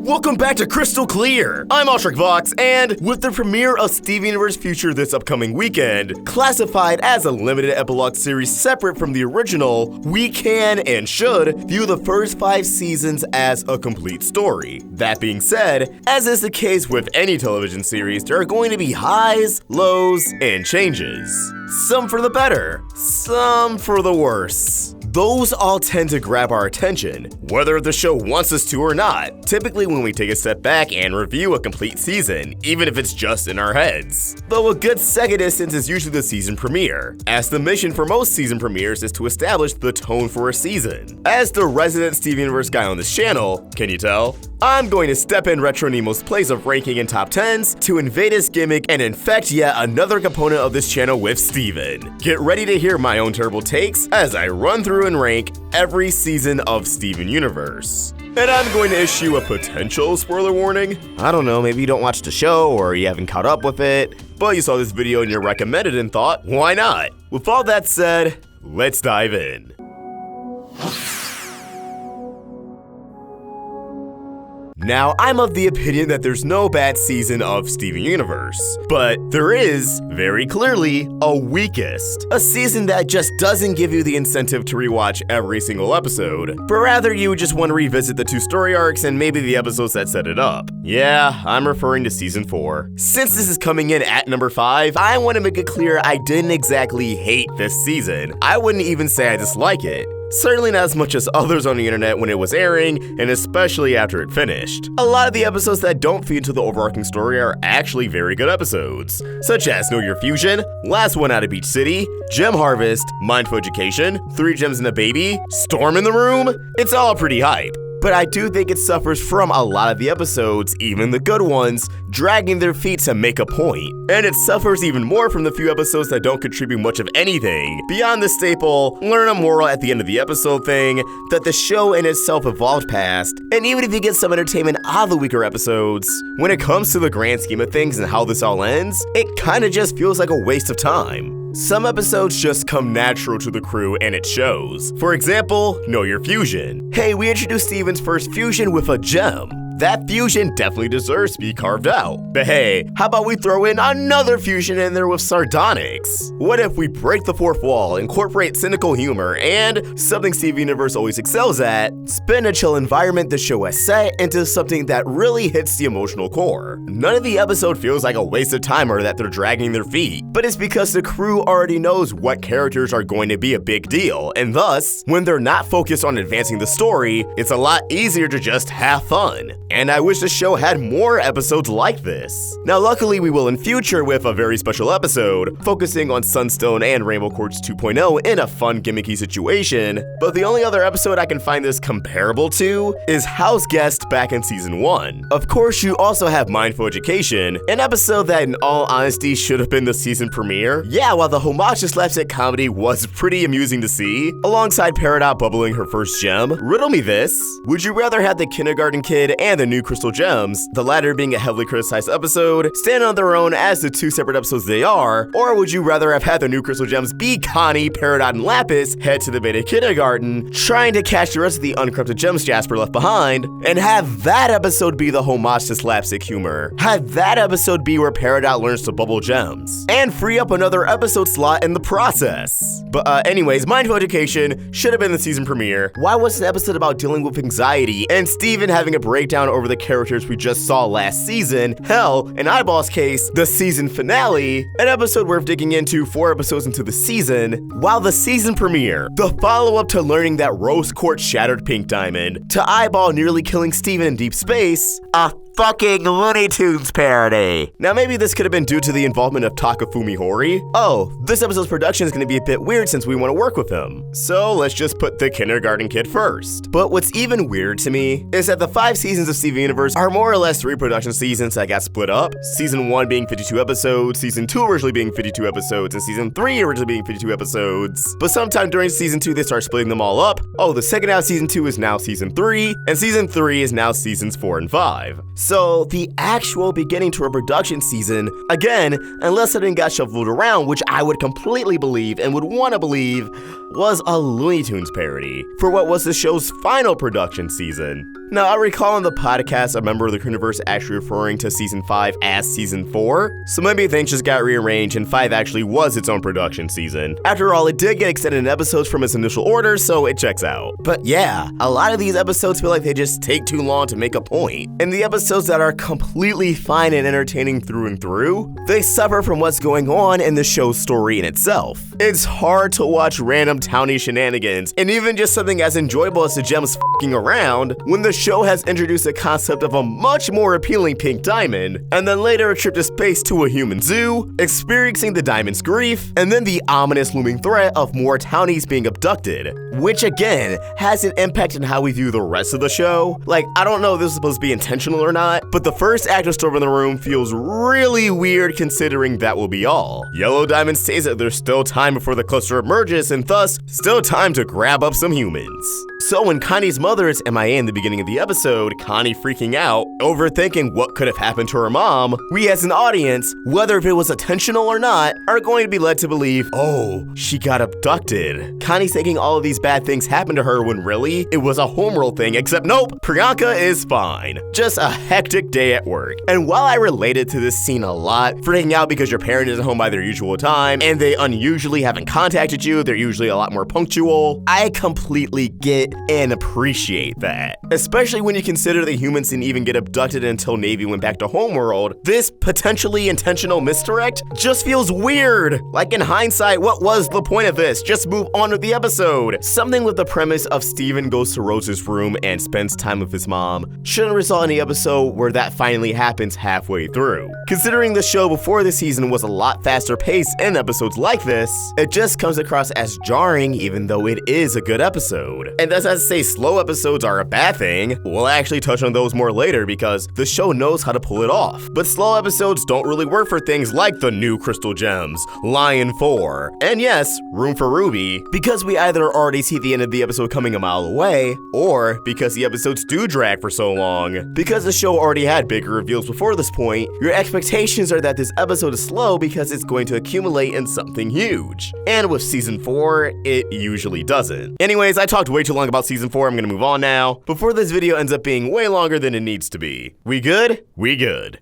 Welcome back to Crystal Clear! I'm Vox, and with the premiere of Steven Universe Future this upcoming weekend, classified as a limited epilogue series separate from the original, we can and should view the first 5 seasons as a complete story. That being said, as is the case with any television series, there are going to be highs, lows, and changes. Some for the better, some for the worse. Those all tend to grab our attention, whether the show wants us to or not, typically when we take a step back and review a complete season, even if it's just in our heads. Though a good second instance is usually the season premiere, as the mission for most season premieres is to establish the tone for a season. As the resident Steven Universe guy on this channel, can you tell? I'm going to step in Retro Nemo's place of ranking in top 10s to invade his gimmick and infect yet another component of this channel with Steven. Get ready to hear my own terrible takes as I run through and rank every season of Steven Universe. And I'm going to issue a potential spoiler warning. I don't know, maybe you don't watch the show or you haven't caught up with it, but you saw this video and you're recommended and thought, why not? With all that said, let's dive in. Now, I'm of the opinion that there's no bad season of Steven Universe, but there is, very clearly, a weakest. A season that just doesn't give you the incentive to rewatch every single episode, but rather you just want to revisit the 2 story arcs and maybe the episodes that set it up. Yeah, I'm referring to season 4. Since this is coming in at number 5, I want to make it clear I didn't exactly hate this season. I wouldn't even say I dislike it. Certainly not as much as others on the internet when it was airing, and especially after it finished. A lot of the episodes that don't feed into the overarching story are actually very good episodes, such as Know Your Fusion, Last One Out of Beach City, Gem Harvest, Mindful Education, 3 Gems and a Baby, Storm in the Room. It's all pretty hype. But I do think it suffers from a lot of the episodes, even the good ones, dragging their feet to make a point. And it suffers even more from the few episodes that don't contribute much of anything, beyond the staple, learn a moral at the end of the episode thing, that the show in itself evolved past. And even if you get some entertainment out of the weaker episodes, when it comes to the grand scheme of things and how this all ends, it kinda just feels like a waste of time. Some episodes just come natural to the crew and it shows. For example, Know Your Fusion. Hey, we introduced Steven's first fusion with a gem. That fusion definitely deserves to be carved out. But hey, how about we throw in another fusion in there with sardonyx? What if we break the 4th wall, incorporate cynical humor, and something Steven Universe always excels at, spin a chill environment the show has set into something that really hits the emotional core. None of the episode feels like a waste of time or that they're dragging their feet, but it's because the crew already knows what characters are going to be a big deal, and thus, when they're not focused on advancing the story, it's a lot easier to just have fun. And I wish the show had more episodes like this. Now luckily we will in future with a very special episode, focusing on Sunstone and Rainbow Quartz 2.0 in a fun gimmicky situation, but the only other episode I can find this comparable to is House Guest back in season 1. Of course you also have Mindful Education, an episode that in all honesty should have been the season premiere. Yeah, while the homage to slapstick comedy was pretty amusing to see, alongside Peridot bubbling her first gem, riddle me this, would you rather have the kindergarten kid and the new Crystal Gems, the latter being a heavily criticized episode, stand on their own as the 2 separate episodes they are, or would you rather have had the new Crystal Gems be Connie, Peridot, and Lapis head to the beta kindergarten, trying to catch the rest of the uncorrupted gems Jasper left behind, and have that episode be the homage to slapstick humor? Have that episode be where Peridot learns to bubble gems, and free up another episode slot in the process. But anyways, Mindful Education should have been the season premiere. Why was an episode about dealing with anxiety and Steven having a breakdown over the characters we just saw last season? Hell, in Eyeball's case, the season finale, an episode worth digging into 4 episodes into the season, while the season premiere, the follow-up to learning that Rose Quartz shattered Pink Diamond, to Eyeball nearly killing Steven in deep space, fucking Looney Tunes parody. Now maybe this could have been due to the involvement of Takafumi Hori. Oh, this episode's production is going to be a bit weird since we want to work with him. So let's just put the kindergarten kid first. But what's even weird to me is that the 5 seasons of Steven Universe are more or less 3 production seasons that got split up. Season 1 being 52 episodes, Season 2 originally being 52 episodes, and Season 3 originally being 52 episodes. But sometime during Season 2 they start splitting them all up. Oh, the second half of Season 2 is now Season 3, and Season 3 is now Seasons 4 and 5. So the actual beginning to a production season, again, unless something got shuffled around, which I would completely believe and would want to believe, was a Looney Tunes parody for what was the show's final production season. Now, I recall in the podcast a member of the Crewniverse actually referring to Season 5 as Season 4, so maybe things just got rearranged and 5 actually was its own production season. After all, it did get extended in episodes from its initial order, so it checks out. But yeah, a lot of these episodes feel like they just take too long to make a point. And the episodes that are completely fine and entertaining through and through, they suffer from what's going on in the show's story in itself. It's hard to watch random townie shenanigans, and even just something as enjoyable as the gems f***ing around, when the show has introduced the concept of a much more appealing pink diamond, and then later a trip to space to a human zoo, experiencing the diamond's grief, and then the ominous looming threat of more townies being abducted, which again has an impact on how we view the rest of the show. Like, I don't know if this is supposed to be intentional or not, but the first actor storm in the room feels really weird considering that will be all. Yellow Diamond states that there's still time before the cluster emerges and thus still time to grab up some humans. So when Connie's mother is MIA in the beginning of the episode, Connie freaking out, overthinking what could have happened to her mom, we as an audience, whether if it was intentional or not, are going to be led to believe, oh, she got abducted. Connie's thinking all of these bad things happened to her when really, it was a homeworld thing, except nope, Priyanka is fine. Just a hectic day at work. And while I related to this scene a lot, freaking out because your parent isn't home by their usual time, and they unusually haven't contacted you, they're usually a lot more punctual, I completely get and appreciate that. Especially when you consider the humans didn't even get abducted until Navy went back to homeworld, this potentially intentional misdirect just feels weird. Like in hindsight, what was the point of this? Just move on with the episode. Something with the premise of Steven goes to Rose's room and spends time with his mom shouldn't result in the episode where that finally happens halfway through. Considering the show before this season was a lot faster paced in episodes like this, it just comes across as jarring even though it is a good episode. And that's not to say slow episodes are a bad thing. We'll actually touch on those more later because the show knows how to pull it off. But slow episodes don't really work for things like the new Crystal Gems, Lion 4, and yes, Room for Ruby, because we either already see the end of the episode coming a mile away, or because the episodes do drag for so long. Because the show already had bigger reveals before this point, your expectations are that this episode is slow because it's going to accumulate in something huge. And with Season 4, it usually doesn't. Anyways, I talked way too long about Season 4, I'm gonna move on now, before this video ends up being way longer than it needs to be. We good? We good.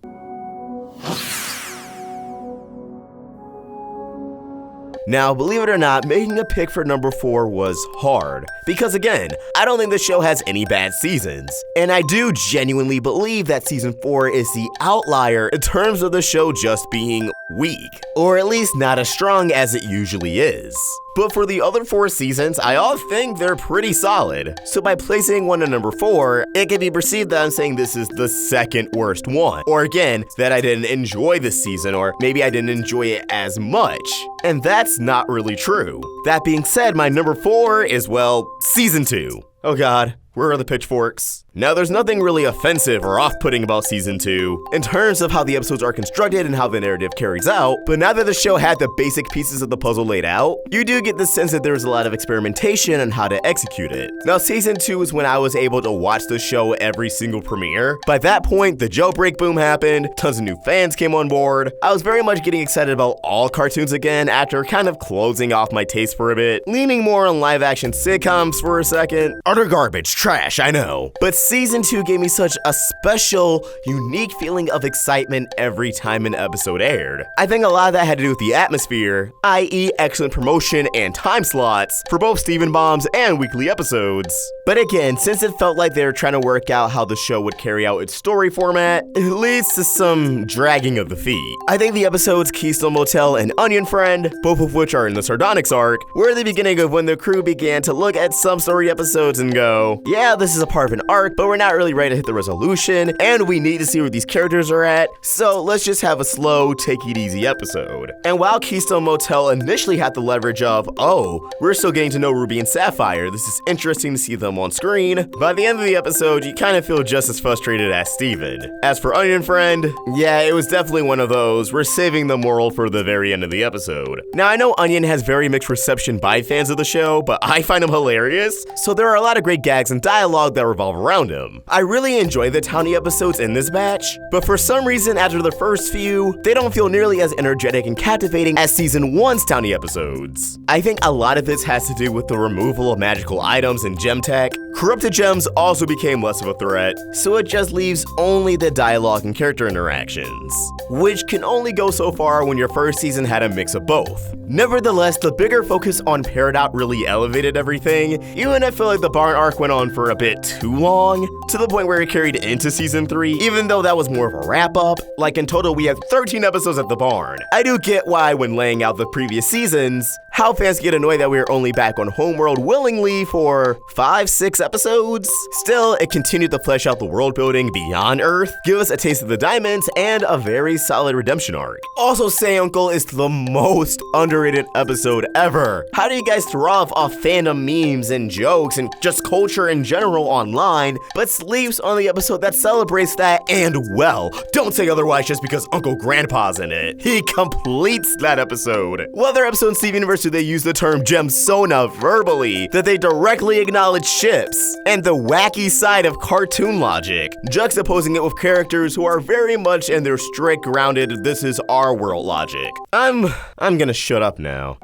Now, believe it or not, making a pick for number 4 was hard, because again, I don't think the show has any bad seasons, and I do genuinely believe that Season 4 is the outlier in terms of the show just being weak, or at least not as strong as it usually is. But for the other 4 seasons, I all think they're pretty solid. So by placing one at number 4, it can be perceived that I'm saying this is the second worst one. Or again, that I didn't enjoy this season, or maybe I didn't enjoy it as much. And that's not really true. That being said, my number 4 is, well, Season 2. Oh god, where are the pitchforks? Now, there's nothing really offensive or off-putting about Season 2 in terms of how the episodes are constructed and how the narrative carries out, but now that the show had the basic pieces of the puzzle laid out, you do get the sense that there was a lot of experimentation on how to execute it. Now, Season 2 is when I was able to watch the show every single premiere. By that point, the jailbreak boom happened, tons of new fans came on board. I was very much getting excited about all cartoons again after kind of closing off my taste for a bit, leaning more on live-action sitcoms for a second. Utter garbage, trash, I know. But Season 2 gave me such a special, unique feeling of excitement every time an episode aired. I think a lot of that had to do with the atmosphere, i.e. excellent promotion and time slots for both Steven Bombs and weekly episodes. But again, since it felt like they were trying to work out how the show would carry out its story format, it leads to some dragging of the feet. I think the episodes Keystone Motel and Onion Friend, both of which are in the Sardonyx arc, were the beginning of when the crew began to look at some story episodes and go, yeah, this is a part of an arc, but we're not really ready to hit the resolution, and we need to see where these characters are at, so let's just have a slow, take-it-easy episode. And while Keystone Motel initially had the leverage of, oh, we're still getting to know Ruby and Sapphire, this is interesting to see them on screen, by the end of the episode, you kind of feel just as frustrated as Steven. As for Onion Friend, yeah, it was definitely one of those, we're saving the moral for the very end of the episode. Now, I know Onion has very mixed reception by fans of the show, but I find him hilarious, so there are a lot of great gags and dialogue that revolve around around him. I really enjoy the townie episodes in this batch, but for some reason after the first few, they don't feel nearly as energetic and captivating as Season 1's townie episodes. I think a lot of this has to do with the removal of magical items and gem tech. Corrupted gems also became less of a threat, so it just leaves only the dialogue and character interactions, which can only go so far when your first season had a mix of both. Nevertheless, the bigger focus on Peridot really elevated everything, even I feel like the barn arc went on for a bit too long, to the point where it carried into Season 3, even though that was more of a wrap-up. Like in total, we had 13 episodes at the barn. I do get why, when laying out the previous seasons, how fans get annoyed that we are only back on Homeworld willingly for 5-6 episodes. Still, it continued to flesh out the world building beyond Earth, give us a taste of the diamonds, and a very solid redemption arc. Also, Say Uncle is the most underrated episode ever. How do you guys thrive off fandom memes and jokes and just culture in general online, but sleeps on the episode that celebrates that? And well, don't say otherwise just because Uncle Grandpa's in it. He completes that episode. What other episode in Steven Universe do they use the term Gemsona verbally, that they directly acknowledge ships and the wacky side of cartoon logic, juxtaposing it with characters who are very much in their strict, grounded, this is our world logic? I'm gonna shut up now.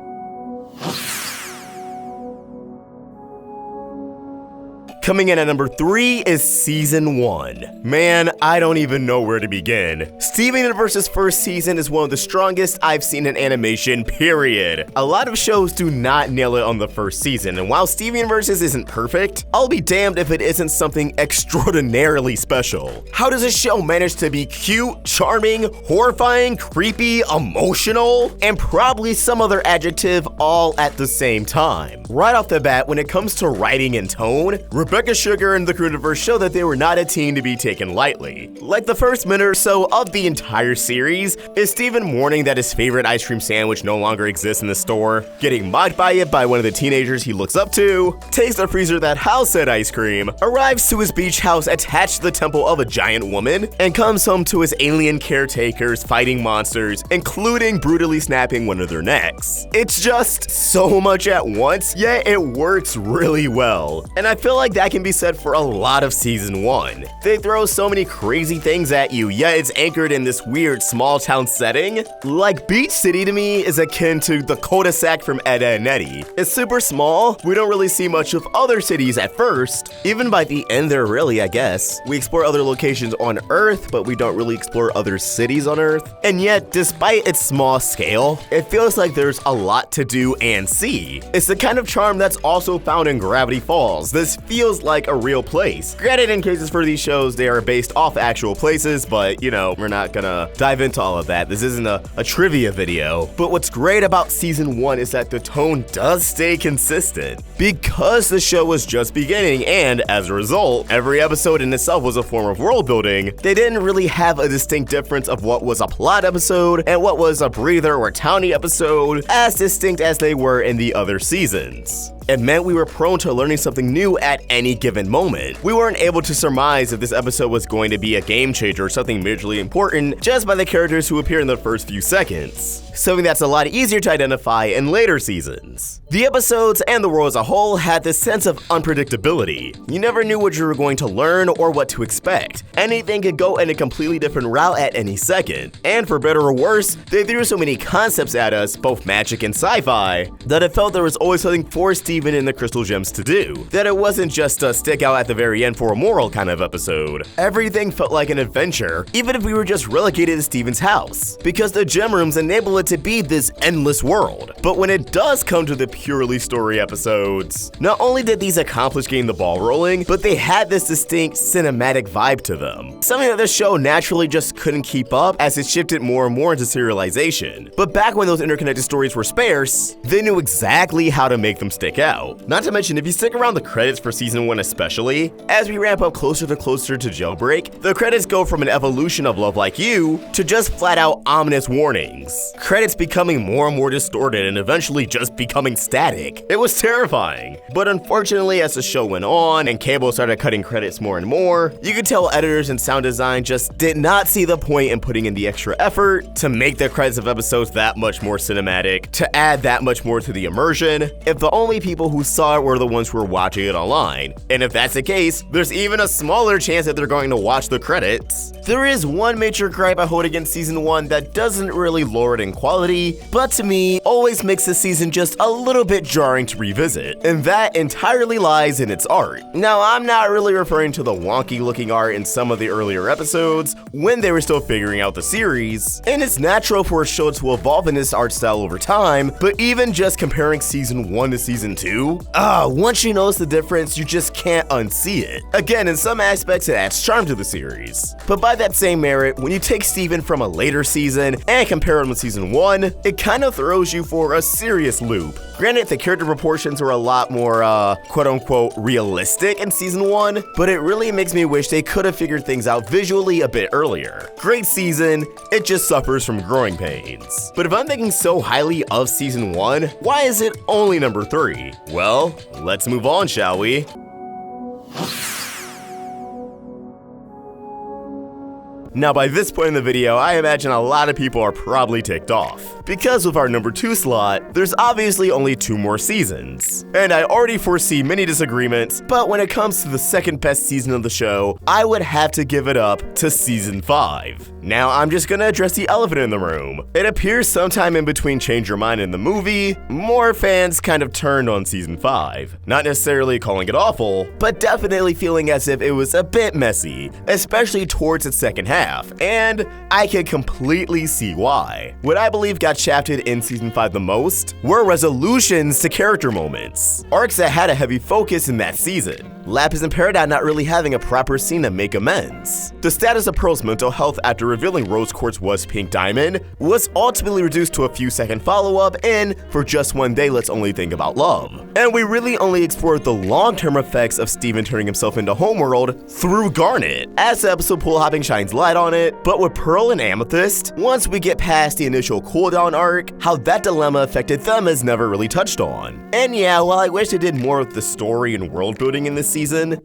Coming in at number 3 is Season 1. Man, I don't even know where to begin. Steven Universe's first season is one of the strongest I've seen in animation, period. A lot of shows do not nail it on the first season, and while Steven Universe's isn't perfect, I'll be damned if it isn't something extraordinarily special. How does a show manage to be cute, charming, horrifying, creepy, emotional, and probably some other adjective all at the same time? Right off the bat, when it comes to writing and tone, Rebecca Sugar and the Crewniverse show that they were not a team to be taken lightly. Like the first minute or so of the entire series is Steven mourning that his favorite ice cream sandwich no longer exists in the store, getting mocked by it by one of the teenagers he looks up to, takes the freezer that housed said ice cream, arrives to his beach house attached to the temple of a giant woman, and comes home to his alien caretakers fighting monsters, including brutally snapping one of their necks. It's just so much at once, yet it works really well. And I feel like that can be said for a lot of Season 1. They throw so many crazy things at you, yet it's anchored in this weird small town setting. Like Beach City to me is akin to the cul-de-sac from Ed, Edd n Eddy. It's super small, we don't really see much of other cities at first. Even by the end there really, I guess. We explore other locations on Earth, but we don't really explore other cities on Earth. And yet, despite its small scale, it feels like there's a lot to do and see. It's the kind of charm that's also found in Gravity Falls. This feels like a real place. Granted, in cases for these shows, they are based off actual places, but you know, we're not gonna dive into all of that. This isn't a trivia video. But what's great about Season 1 is that the tone does stay consistent. Because the show was just beginning, and as a result, every episode in itself was a form of world building, they didn't really have a distinct difference of what was a plot episode and what was a breather or townie episode, as distinct as they were in the other seasons. It meant we were prone to learning something new at any given moment. We weren't able to surmise if this episode was going to be a game changer or something majorly important just by the characters who appear in the first few seconds. Something that's a lot easier to identify in later seasons. The episodes and the world as a whole had this sense of unpredictability. You never knew what you were going to learn or what to expect. Anything could go in a completely different route at any second. And for better or worse, they threw so many concepts at us, both magic and sci-fi, that it felt there was always something for Steven and the Crystal Gems to do. That it wasn't just a stick out at the very end for a moral kind of episode. Everything felt like an adventure, even if we were just relegated to Steven's house, because the gem rooms enable it to be this endless world. But when it does come to the purely story episodes, not only did these accomplish getting the ball rolling, but they had this distinct cinematic vibe to them. Something that this show naturally just couldn't keep up as it shifted more and more into serialization. But back when those interconnected stories were sparse, they knew exactly how to make them stick out. Not to mention, if you stick around the credits for Season 1 especially, as we ramp up closer to Jailbreak, the credits go from an evolution of Love Like You to just flat out ominous warnings. Credits becoming more and more distorted and eventually just becoming static. It was terrifying. But unfortunately, as the show went on and cable started cutting credits more and more, you could tell editors and sound design just did not see the point in putting in the extra effort to make the credits of episodes that much more cinematic, to add that much more to the immersion, if the only people people who saw it were the ones who were watching it online. And if that's the case, there's even a smaller chance that they're going to watch the credits. There is one major gripe I hold against Season 1 that doesn't really lower it in quality, but to me, always makes the season just a little bit jarring to revisit, and that entirely lies in its art. Now, I'm not really referring to the wonky looking art in some of the earlier episodes, when they were still figuring out the series, and it's natural for a show to evolve in this art style over time, but even just comparing Season 1 to Season 2, once you notice the difference, you just can't unsee it. Again, in some aspects, it adds charm to the series, but by that same merit, when you take Steven from a later season and compare him with Season 1, it kind of throws you for a serious loop. Granted, the character proportions are a lot more, quote-unquote, realistic in Season 1, but it really makes me wish they could have figured things out visually a bit earlier. Great season, it just suffers from growing pains. But if I'm thinking so highly of Season 1, why is it only number 3? Well, let's move on, shall we? Now, by this point in the video, I imagine a lot of people are probably ticked off, because with our number 2 slot, there's obviously only 2 more seasons. And I already foresee many disagreements, but when it comes to the second best season of the show, I would have to give it up to Season 5. Now, I'm just gonna address the elephant in the room. It appears sometime in between Change Your Mind and the movie, more fans kind of turned on Season 5. Not necessarily calling it awful, but definitely feeling as if it was a bit messy, especially towards its second half. And I can completely see why. What I believe got shafted in Season 5 the most were resolutions to character moments, arcs that had a heavy focus in that season. Lapis and Peridot not really having a proper scene to make amends. The status of Pearl's mental health after revealing Rose Quartz was Pink Diamond was ultimately reduced to a few second follow-up in For Just One Day Let's Only Think About Love. And we really only explored the long-term effects of Steven turning himself into Homeworld through Garnet, as the episode Pool Hopping shines light on it. But with Pearl and Amethyst, once we get past the initial cooldown arc, how that dilemma affected them is never really touched on. And yeah, while I wish they did more with the story and world building in this season,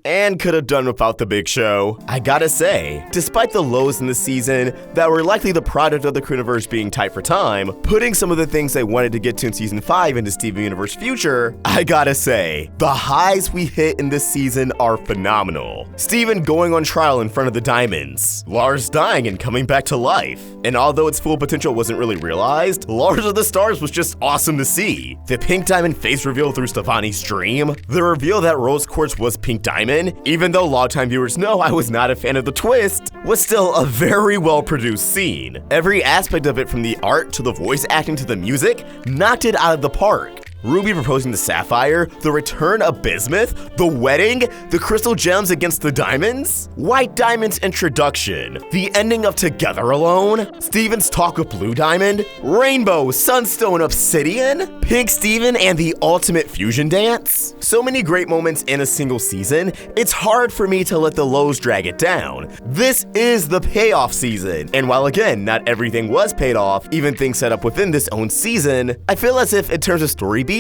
and could have done without the big show, I gotta say, despite the lows in the season that were likely the product of the Crewniverse being tight for time, putting some of the things they wanted to get to in Season 5 into Steven Universe Future, I gotta say, the highs we hit in this season are phenomenal. Steven going on trial in front of the Diamonds, Lars dying and coming back to life, and although its full potential wasn't really realized, Lars of the Stars was just awesome to see. The Pink Diamond face reveal through Stefani's dream, the reveal that Rose Quartz was Pink Diamond, even though longtime viewers know I was not a fan of the twist, was still a very well produced scene. Every aspect of it, from the art to the voice acting to the music, knocked it out of the park. Ruby proposing to Sapphire, the return of Bismuth, the wedding, the crystal gems against the diamonds, White Diamond's introduction, the ending of Together Alone, Steven's talk with Blue Diamond, Rainbow, Sunstone, Obsidian, Pink Steven, and the ultimate fusion dance. So many great moments in a single season, it's hard for me to let the lows drag it down. This is the payoff season, and while again, not everything was paid off, even things set up within this own season, I feel as if in terms of story beats,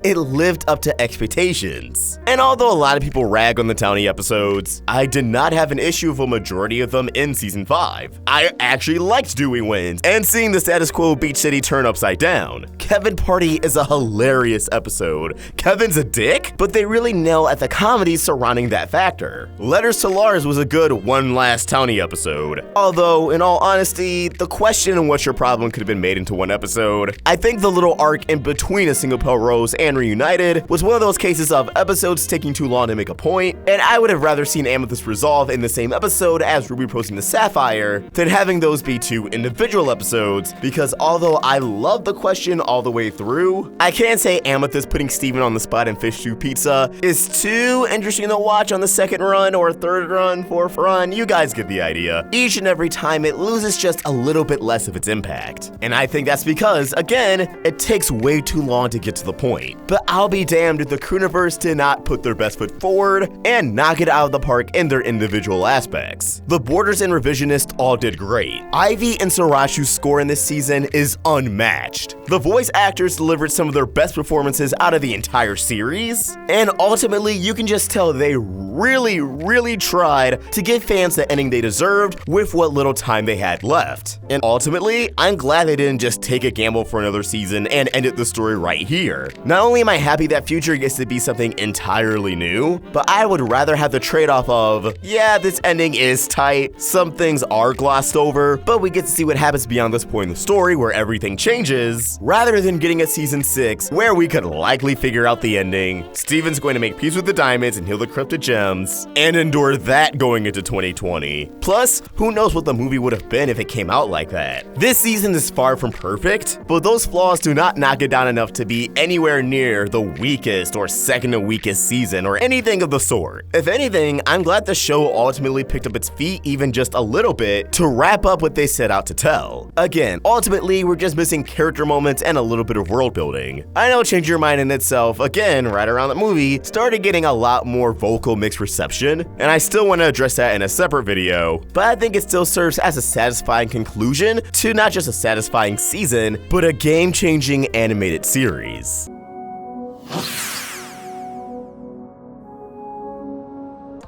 it lived up to expectations. And although a lot of people rag on the Townie episodes, I did not have an issue with a majority of them in Season 5. I actually liked Dewey Wins and seeing the status quo Beach City turn upside down. Kevin Party is a hilarious episode. Kevin's a dick, but they really nail at the comedy surrounding that factor. Letters to Lars was a good one last Townie episode. Although, in all honesty, the question and what's your problem could have been made into one episode. I think the little arc in between A Single Pale Rose and Reunited was one of those cases of episodes taking too long to make a point, and I would have rather seen Amethyst resolve in the same episode as Ruby proposing to Sapphire than having those be 2 individual episodes, because although I love the question all the way through, I can't say Amethyst putting Steven on the spot in Fish Stew Pizza is too interesting to watch on the second run or third run, fourth run, you guys get the idea. Each and every time it loses just a little bit less of its impact, and I think that's because, again, it takes way too long to get to the point. But I'll be damned if the Crewniverse did not put their best foot forward and knock it out of the park in their individual aspects. The Boarders and Revisionist all did great. Ivy and Sarashu's score in this season is unmatched. The voice actors delivered some of their best performances out of the entire series, and ultimately you can just tell they really tried to give fans the ending they deserved with what little time they had left. And ultimately, I'm glad they didn't just take a gamble for another season and ended the story right here. Future. Not only am I happy that Future gets to be something entirely new, but I would rather have the trade-off of, yeah, this ending is tight, some things are glossed over, but we get to see what happens beyond this point in the story where everything changes, rather than getting a season 6 where we could likely figure out the ending. Steven's going to make peace with the diamonds and heal the cryptid gems, and endure that going into 2020. Plus, who knows what the movie would have been if it came out like that. This season is far from perfect, but those flaws do not knock it down enough to be anywhere near the weakest or second to weakest season or anything of the sort. If anything, I'm glad the show ultimately picked up its feet even just a little bit to wrap up what they set out to tell. Again, ultimately, we're just missing character moments and a little bit of world building. I know Change Your Mind in itself, again, right around the movie, started getting a lot more vocal mixed reception, and I still want to address that in a separate video, but I think it still serves as a satisfying conclusion to not just a satisfying season, but a game-changing animated series.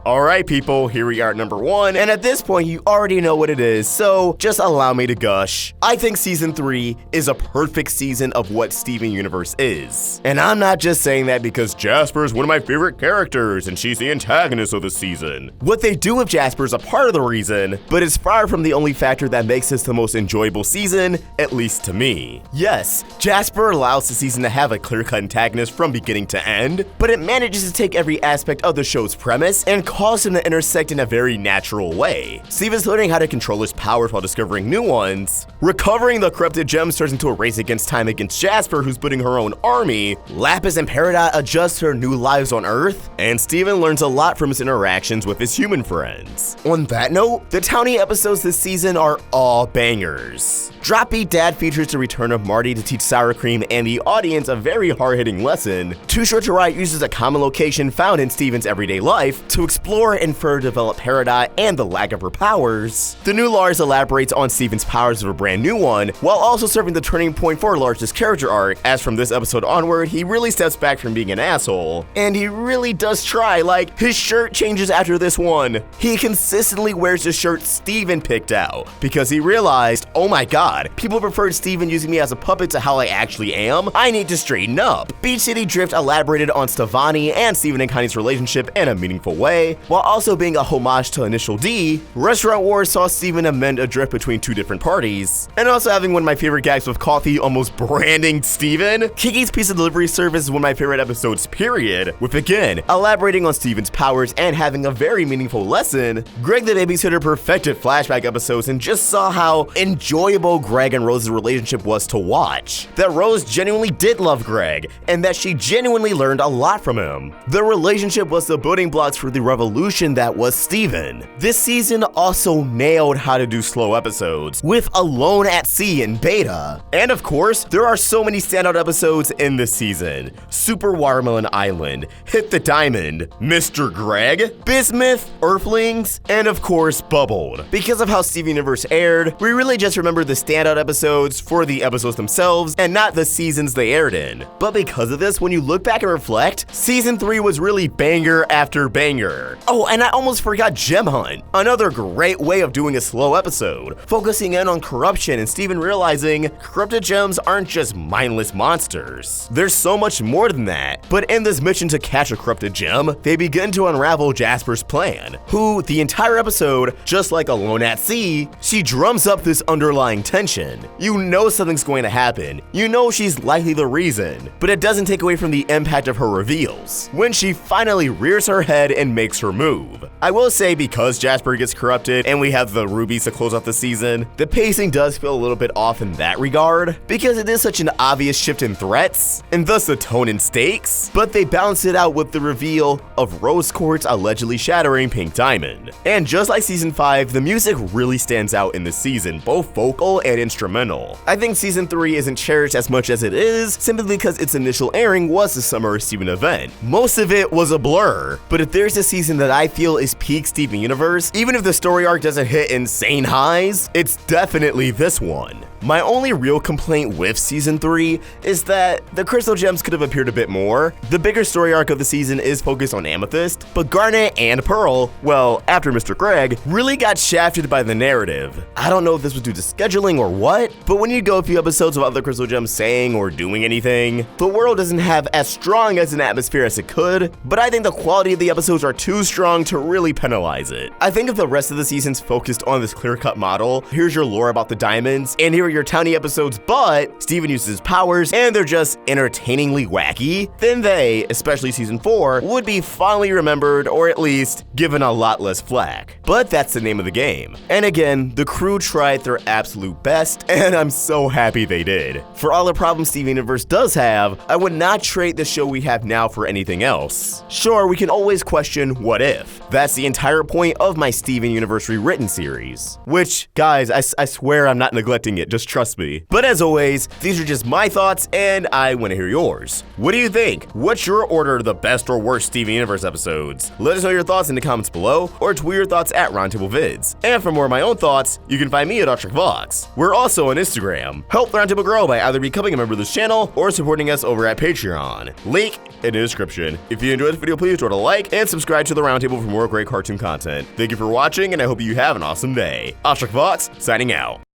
Alright people, here we are at number 1, and at this point you already know what it is, so just allow me to gush. I think season 3 is a perfect season of what Steven Universe is. And I'm not just saying that because Jasper is one of my favorite characters and she's the antagonist of the season. What they do with Jasper is a part of the reason, but it's far from the only factor that makes this the most enjoyable season, at least to me. Yes, Jasper allows the season to have a clear-cut antagonist from beginning to end, but it manages to take every aspect of the show's premise and cause him to intersect in a very natural way. Steven's learning how to control his powers while discovering new ones. Recovering the corrupted gems turns into a race against time against Jasper, who's building her own army. Lapis and Peridot adjust to their new lives on Earth. And Steven learns a lot from his interactions with his human friends. On that note, the Townie episodes this season are all bangers. Drop Beat Dad features the return of Marty to teach Sour Cream and the audience a very hard-hitting lesson. Too Short to Write uses a common location found in Steven's everyday life to explore and further develop Peridot and the lack of her powers. The new Lars elaborates on Steven's powers of a brand new one, while also serving the turning point for Lars' character arc, as from this episode onward, he really steps back from being an asshole. And he really does try, like, his shirt changes after this one. He consistently wears the shirt Steven picked out, because he realized, oh my god, people preferred Steven using me as a puppet to how I actually am. I need to straighten up. Beach City Drift elaborated on Stevani and Steven and Connie's relationship in a meaningful way, while also being a homage to Initial D. Restaurant Wars saw Steven amend a drift between two different parties, and also having one of my favorite gags with Coffee almost branding Steven. Kiki's Pizza Delivery Service is one of my favorite episodes, period, with again, elaborating on Steven's powers and having a very meaningful lesson. Greg the Babysitter perfected flashback episodes and just saw how enjoyable Greg and Rose's relationship was to watch. That Rose genuinely did love Greg, and that she genuinely learned a lot from him. The relationship was the building blocks for the revolution that was Steven. This season also nailed how to do slow episodes, with Alone at Sea in beta. And of course, there are so many standout episodes in this season. Super Watermelon Island, Hit the Diamond, Mr. Greg, Bismuth, Earthlings, and of course, Bubbled. Because of how Steven Universe aired, we really just remember the standout episodes for the episodes themselves and not the seasons they aired in. But because of this, when you look back and reflect, season 3 was really banger after banger. Oh, and I almost forgot Gem Hunt, another great way of doing a slow episode, focusing in on corruption and Steven realizing corrupted gems aren't just mindless monsters. There's so much more than that. But in this mission to catch a corrupted gem, they begin to unravel Jasper's plan, who, the entire episode, just like Alone at Sea, she drums up this underlying tension. You know something's going to happen. You know she's likely the reason, but it doesn't take away from the impact of her reveals, when she finally rears her head and makes her move. I will say, because Jasper gets corrupted and we have the rubies to close off the season, the pacing does feel a little bit off in that regard, because it is such an obvious shift in threats, and thus the tone and stakes, but they balance it out with the reveal of Rose Quartz allegedly shattering Pink Diamond. And just like season 5, the music really stands out in this season, both vocal and instrumental. I think season 3 isn't cherished as much as it is, simply because its initial airing was the Summer of Steven event. Most of it was a blur, but if there's a season that I feel is peak Steven Universe, even if the story arc doesn't hit insane highs, it's definitely this one. My only real complaint with Season 3 is that the Crystal Gems could have appeared a bit more. The bigger story arc of the season is focused on Amethyst, but Garnet and Pearl, well, after Mr. Greg, really got shafted by the narrative. I don't know if this was due to scheduling or what, but when you go a few episodes without the Crystal Gems saying or doing anything, the world doesn't have as strong as an atmosphere as it could, but I think the quality of the episodes are too strong to really penalize it. I think if the rest of the season's focused on this clear-cut model, here's your lore about the diamonds, and here are your townie episodes, but Steven uses his powers, and they're just entertainingly wacky, then they, especially Season 4, would be fondly remembered, or at least given a lot less flack. But that's the name of the game. And again, the crew tried their absolute best, and I'm so happy they did. For all the problems Steven Universe does have, I would not trade the show we have now for anything else. Sure, we can always question what if. That's the entire point of my Steven Universe Rewritten series. Which, guys, I swear I'm not neglecting it, just trust me. But as always, these are just my thoughts, and I want to hear yours. What do you think? What's your order of the best or worst Steven Universe episodes? Let us know your thoughts in the comments below, or tweet your thoughts at Roundtable Vids. And for more of my own thoughts, you can find me at Vox. We're also on Instagram. Help the Roundtable grow by either becoming a member of this channel or supporting us over at Patreon. Link in the description. If you enjoyed this video, please throw a like and subscribe to the Roundtable for more great cartoon content. Thank you for watching, and I hope you have an awesome day. Vox, signing out.